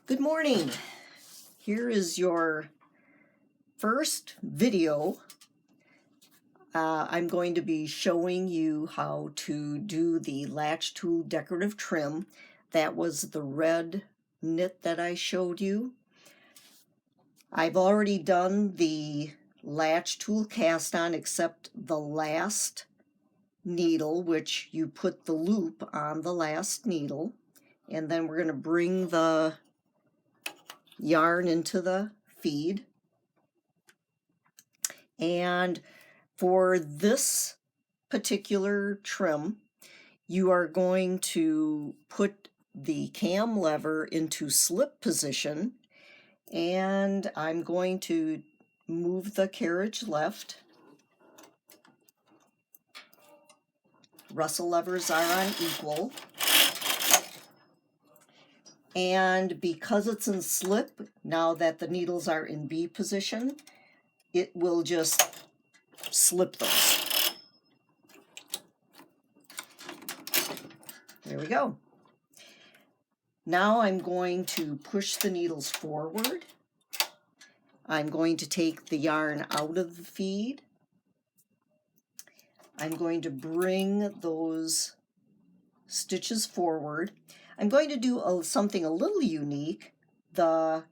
Good morning. Here is your first video. I'm going to be showing you how to do the Latch tool decorative trim. That was the red knit that I showed you. I've already done the Latch tool cast on except the last needle, which you put the loop on the last needle, and then we're going to bring the yarn into the feed. And for this particular trim, you are going to put the cam lever into slip position, and I'm going to move the carriage left. Rustle levers are on equal. And because it's in slip, now that the needles are in B position, it will just slip those. There we go. Now I'm going to push the needles forward. I'm going to take the yarn out of the feed. I'm going to bring those stitches forward. I'm going to do something a little unique. The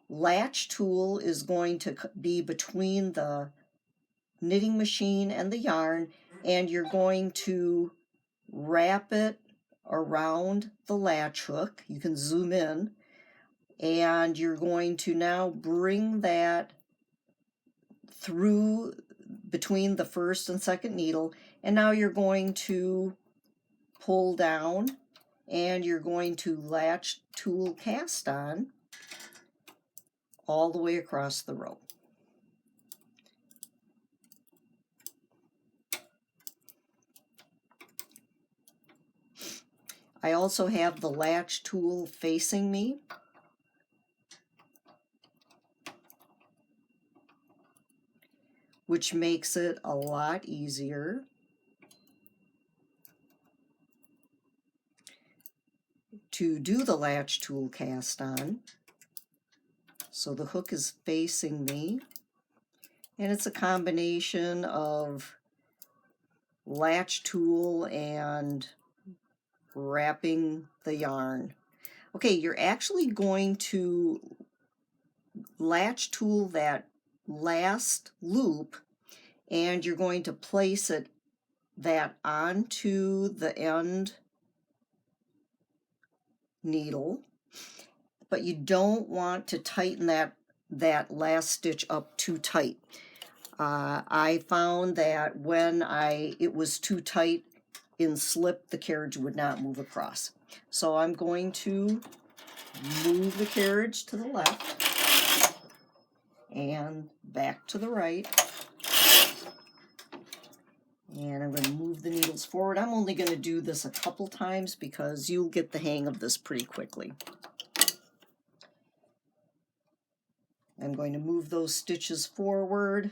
latch tool is going to be between the knitting machine and the yarn, and you're going to wrap it around the latch hook. You can zoom in, and you're going to now bring that through between the first and second needle, and now you're going to pull down, and you're going to latch tool cast on all the way across the row. I also have the latch tool facing me. Which makes it a lot easier to do the latch tool cast on. So the hook is facing me, and it's a combination of latch tool and wrapping the yarn. Okay, you're actually going to latch tool that last loop, and you're going to place that onto the end needle, but you don't want to tighten that last stitch up too tight. I found that when it was too tight in slip, the carriage would not move across. So I'm going to move the carriage to the left and back to the right. And I'm going to move the needles forward. I'm only going to do this a couple times because you'll get the hang of this pretty quickly. I'm going to move those stitches forward.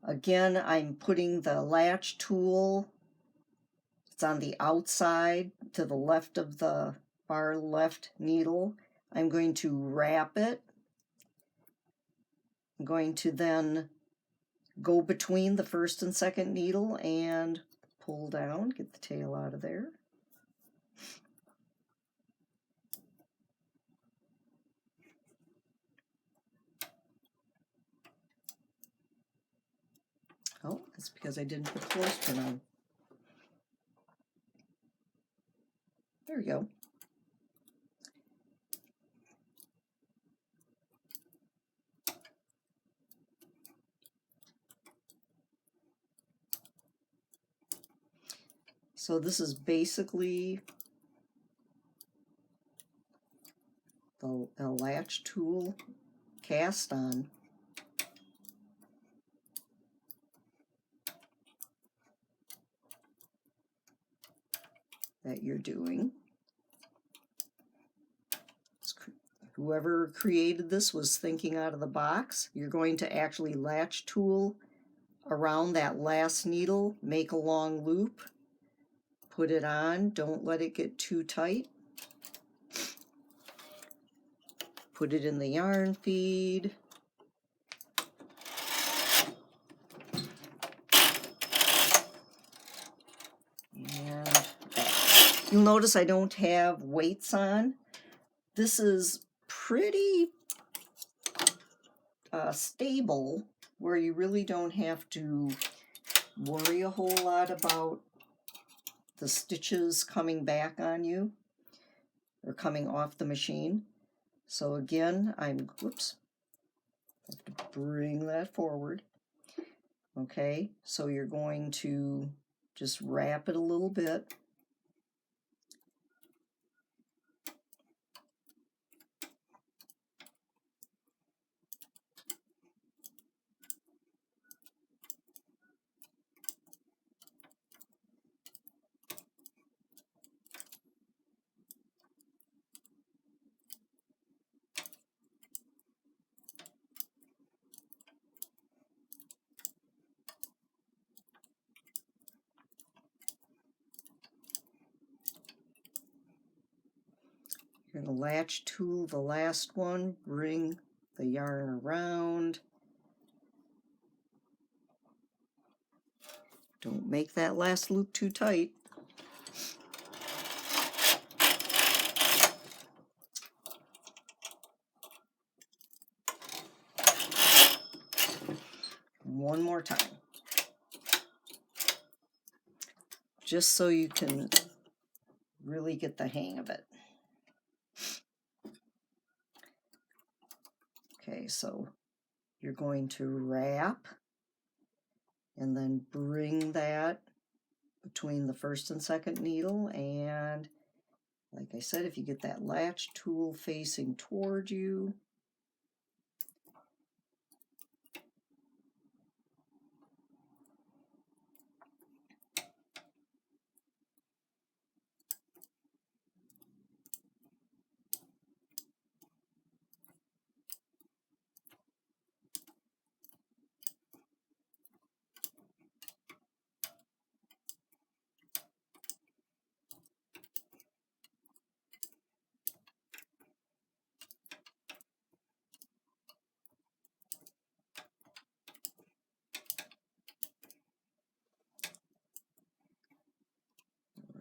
Again, I'm putting the latch tool, it's on the outside to the left of the far left needle. I'm going to wrap it. I'm going to then go between the first and second needle and pull down, get the tail out of there. Oh, that's because I didn't put clothespin on. There we go. So this is basically the latch tool cast on. That you're doing. Whoever created this was thinking out of the box. You're going to actually latch tool around that last needle, make a long loop, put it on, don't let it get too tight. put it in the yarn feed. And back. You'll notice I don't have weights on. This is pretty stable, where you really don't have to worry a whole lot about the stitches coming back on you or coming off the machine. So again, whoops, I have to bring that forward. Okay, so you're going to just wrap it a little bit. You're going to latch tool the last one, bring the yarn around. Don't make that last loop too tight. One more time. Just so you can really get the hang of it. Okay, so you're going to wrap and then bring that between the first and second needle, and like I said, if you get that latch tool facing toward you,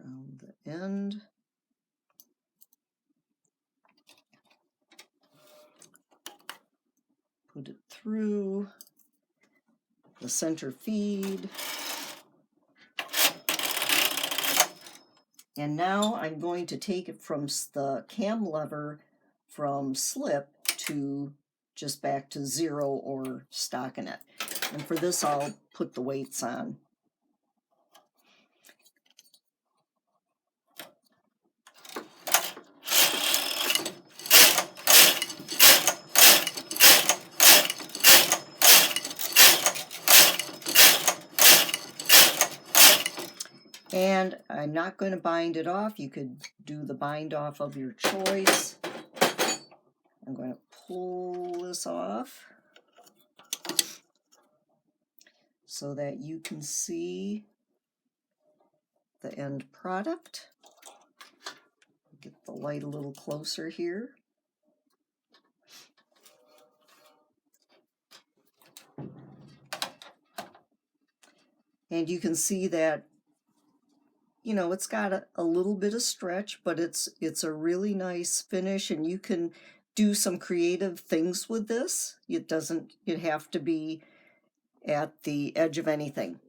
around the end. Put it through the center feed. And now I'm going to take it from the cam lever from slip to just back to 0 or stockinette. And for this I'll put the weights on. And I'm not going to bind it off. You could do the bind off of your choice. I'm going to pull this off so that you can see the end product. Get the light a little closer here. And you can see that, you know, it's got a little bit of stretch, but it's a really nice finish, and you can do some creative things with this. It doesn't have to be at the edge of anything.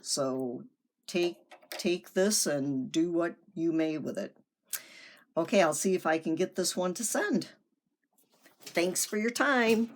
So take this and do what you may with it. Okay, I'll see if I can get this one to send. Thanks for your time.